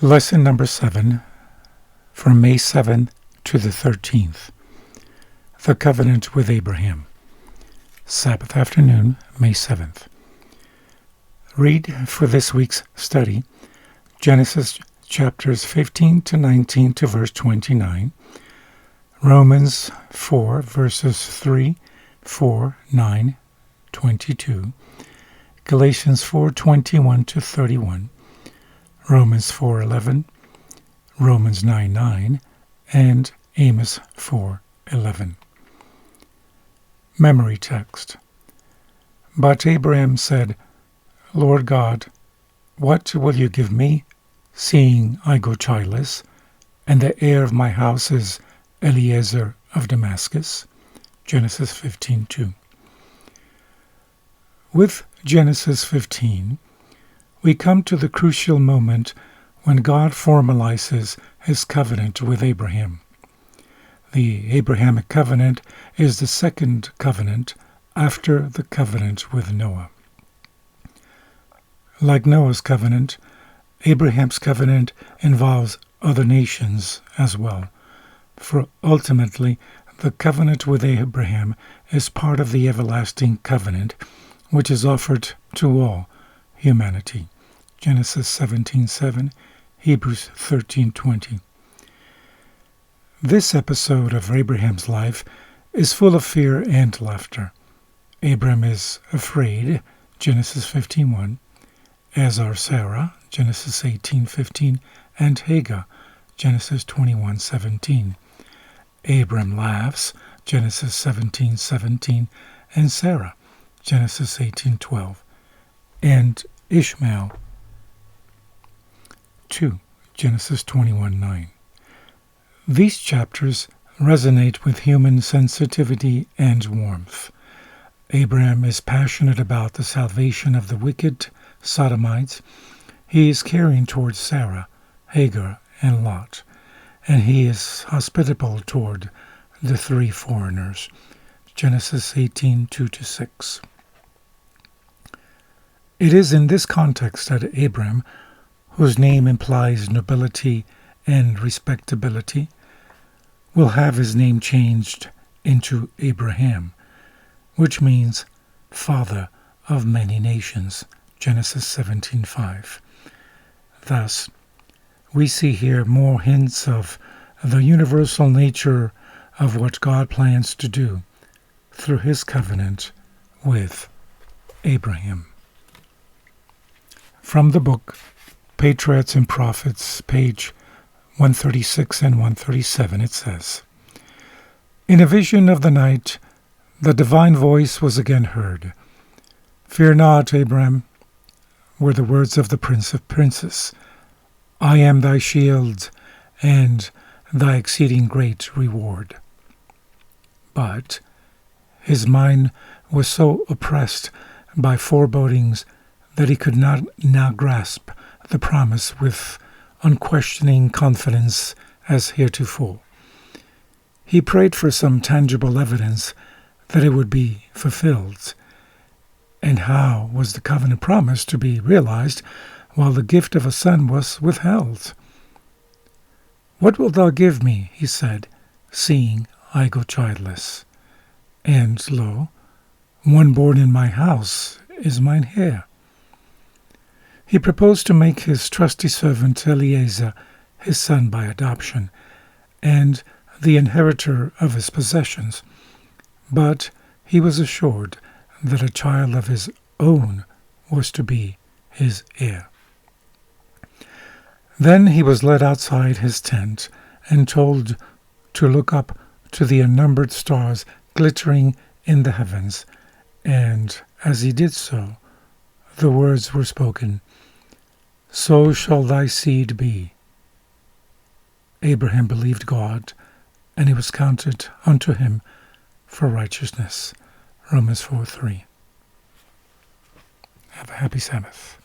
Lesson number 7, from May 7th to the 13th. The Covenant with Abraham. Sabbath afternoon, May 7th. Read for this week's study Genesis chapters 15 to 19 to verse 29, Romans 4 verses 3, 4, 9, 22, Galatians 4:21 to 31, Romans 4:11, Romans 9:9, and Amos 4:11. Memory text. But Abraham said, Lord God, what will you give me, seeing I go childless, and the heir of my house is Eliezer of Damascus? Genesis 15:2. With Genesis 15, we come to the crucial moment when God formalizes his covenant with Abraham. The Abrahamic covenant is the second covenant after the covenant with Noah. Like Noah's covenant, Abraham's covenant involves other nations as well, for ultimately the covenant with Abraham is part of the everlasting covenant which is offered to all humanity. Genesis 17:7, Hebrews 13:20. This episode of Abraham's life is full of fear and laughter. Abram is afraid, Genesis 15:1, as are Sarah, Genesis 18:15, and Hagar, Genesis 21:17. Abram laughs, Genesis 17:17, and Sarah, Genesis 18:12, and Ishmael 2, Genesis 21:9. These chapters resonate with human sensitivity and warmth. Abraham is passionate about the salvation of the wicked Sodomites. He is caring towards Sarah, Hagar, and Lot, and he is hospitable toward the three foreigners. Genesis 18:2-6. It is in this context that Abram, whose name implies nobility and respectability, will have his name changed into Abraham, which means father of many nations, Genesis 17:5. Thus, we see here more hints of the universal nature of what God plans to do through his covenant with Abraham. From the book Patriarchs and Prophets, page 136 and 137, it says, In a vision of the night, the divine voice was again heard. Fear not, Abram, were the words of the Prince of Princes. I am thy shield and thy exceeding great reward. But his mind was so oppressed by forebodings that he could not now grasp the promise with unquestioning confidence as heretofore. He prayed for some tangible evidence that it would be fulfilled. And how was the covenant promise to be realized while the gift of a son was withheld? What wilt thou give me, he said, seeing I go childless? And lo, one born in my house is mine heir. He proposed to make his trusty servant Eliezer his son by adoption, and the inheritor of his possessions, but he was assured that a child of his own was to be his heir. Then he was led outside his tent and told to look up to the unnumbered stars glittering in the heavens, and as he did so, the words were spoken, So shall thy seed be. Abraham believed God, and it was counted unto him for righteousness. Romans 4:3. Have a happy Sabbath.